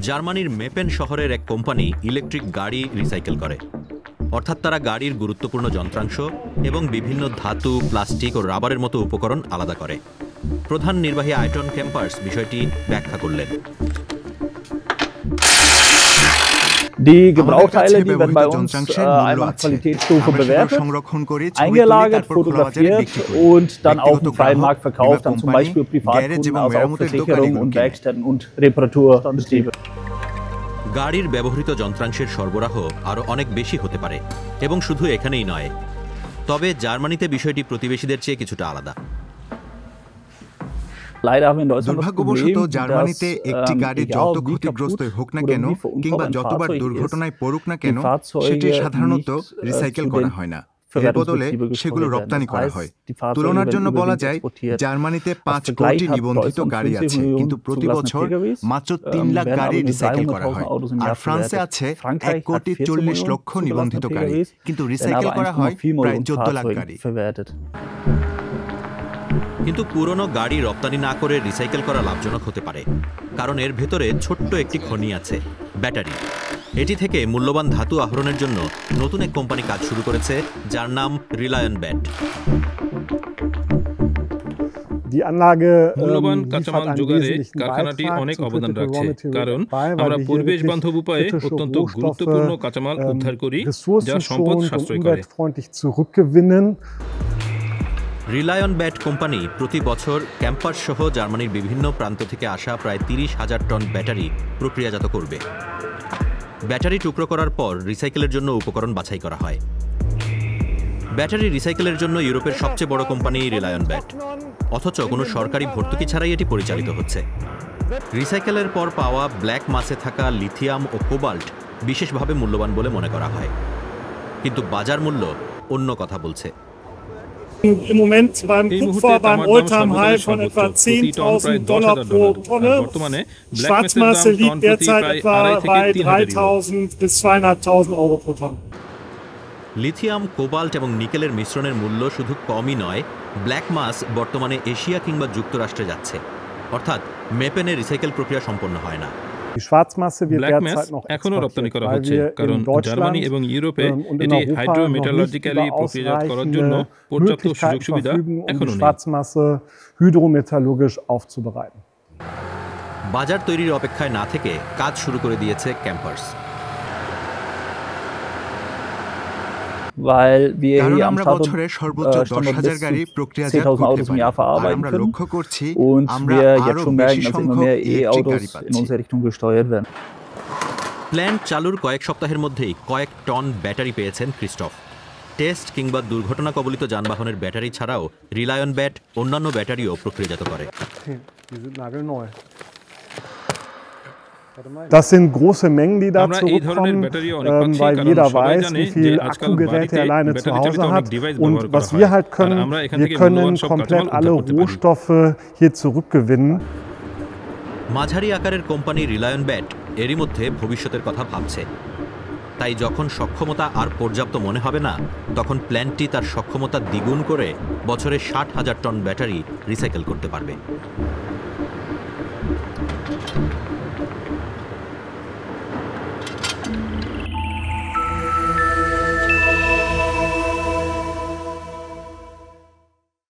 জার্মানির মেপেন শহরের এক কোম্পানি ইলেকট্রিক গাড়ি রিসাইকেল করে, অর্থাৎ তারা গাড়ির গুরুত্বপূর্ণ যন্ত্রাংশ এবং বিভিন্ন ধাতু, প্লাস্টিক ও রাবারের মতো উপকরণ আলাদা করে। প্রধান নির্বাহী আয়টন কেম্পার্স বিষয়টি ব্যাখ্যা করলেন। Die Gebrauchteile, die werden bei uns einmal Qualitätsstufe bewertet, eingelagert, fotografiert und dann auf dem freien Markt verkauft, dann zum Beispiel Privatkunden, also auch Versicherungen und Werkstätten und Reparaturbetriebe. গাড়ির ব্যবহৃত যন্ত্রাংশের সরবরাহ আরও অনেক বেশি হতে পারে এবং শুধু এখানেই নয়। তবে জার্মানিতে বিষয়টি প্রতিবেশীদের চেয়ে কিছুটা আলাদা। দুর্ভাগ্যবশত জার্মানিতে একটি গাড়ি যত ক্ষতিগ্রস্ত হোক না কেন কিংবা যতবার দুর্ঘটনায় পড়ুক না কেন, সেটি সাধারণত রিসাইকেল করা হয় না। এর বদলে সেগুলো রপ্তানি করা হয়। তুলনার জন্য বলা যায়, জার্মানিতে 5 কোটি নিবন্ধিত গাড়ি আছে, কিন্তু প্রতি বছর মাত্র 3 লাখ গাড়ি রিসাইকেল করা হয়। আর ফ্রান্সে আছে 1 কোটি 40 লক্ষ নিবন্ধিত গাড়ি, কিন্তু রিসাইকেল করা হয় প্রায় 14 লাখ গাড়ি। কিন্তু পুরনো গাড়ি রপ্তানি না করে রিসাইকেল করা লাভজনক হতে পারে, কারণ এর ভেতরে ছোট্ট একটি খনি আছে, ব্যাটারি। এটি থেকে মূল্যবান ধাতু আহরণের জন্য নতুন এক কোম্পানি কাজ শুরু করেছে, যার নাম রিলায়ন ব্যাট। মূল্যবান কাঁচামাল জোগাড়ে কারখানাটি অনেক অবদান রাখছে, কারণ আমরা পরিবেশ বান্ধব উপায়ে অত্যন্ত গুরুত্বপূর্ণ কাঁচামাল উদ্ধার করি, যা সম্পদ সাশ্রয় করে। রিলায়ন ব্যাট কোম্পানি প্রতি বছর ক্যাম্পাস সহ জার্মানির বিভিন্ন প্রান্ত থেকে আসা প্রায় 30,000 টন ব্যাটারি প্রক্রিয়াজাত করবে। ব্যাটারি টুকরো করার পর রিসাইকেলের জন্য উপকরণ বাছাই করা হয়। ব্যাটারি রিসাইকেলের জন্য ইউরোপের সবচেয়ে বড় কোম্পানি রিলায়ন ব্যাট, অথচ কোনো সরকারি ভর্তুকি ছাড়াই এটি পরিচালিত হচ্ছে। রিসাইকেলের পর পাওয়া ব্ল্যাক মাসে থাকা লিথিয়াম ও কোবাল্ট বিশেষভাবে মূল্যবান বলে মনে করা হয়, কিন্তু বাজার মূল্য অন্য কথা বলছে। Im Moment beim Kupfer beim All-Time-High von etwa $10.000 pro Tonne. Schwarzmasse liegt derzeit etwa bei 3.000 bis 2.500 Euro pro Tonne. Lithium, cobalt এবং নিকেলের মিশ্রণের মূল্য শুধু কমই নয়, ব্ল্যাক মাস বর্তমানে এশিয়া কিংবা যুক্তরাষ্ট্রে যাচ্ছে, অর্থাৎ মেপেনে রিসাইকেল প্রক্রিয়া সম্পন্ন হয় না। ব্ল্যাক মাস এখনও রপ্তানি করা হচ্ছে, কারণ জার্মানি এবং ইউরোপে এটি হাইড্রোমেটালার্জিক্যালি প্রক্রিয়াজাত করার জন্য পর্যাপ্ত সুযোগ সুবিধা এখনও নেই। বাজার তৈরির অপেক্ষায় না থেকে কাজ শুরু করে দিয়েছে ক্যাম্পার্স। কারণ আমরা বছরে সর্বোচ্চ 10,000 গাড়ি প্রক্রিয়াজাত করতে পারি, আর আমরা লক্ষ্য করছি আমরা আরো বেশি সংখ্যক ইলেকট্রিক গাড়ি পাচ্ছি। প্ল্যান্ট চালুর কয়েক সপ্তাহের মধ্যেই কয়েক টন ব্যাটারি পেয়েছেন ক্রিস্টফ। টেস্ট কিংবা দুর্ঘটনা কবলিত যানবাহনের ব্যাটারি ছাড়াও রিলায়ন ব্যাট অন্যান্য ব্যাটারিও প্রক্রিয়াজাত করে। Das sind große Mengen, die da zurückkommen, weil jeder weiß, wie viel Akkugeräte er alleine zu Hause hat. Und was wir halt können, wir können komplett alle Rohstoffe hier zurückgewinnen. মাঝারি আকারের company রিলায়ন bat এরই মধ্যে ভবিষ্যতের কথা ভাবছে। তাই যখন সক্ষমতা আর পর্যাপ্ত মনে হবে না, তখন প্ল্যান্টটি তার সক্ষমতা দ্বিগুণ করে বছরে 60,000 টন ব্যাটারি রিসাইকেল করতে পারবে।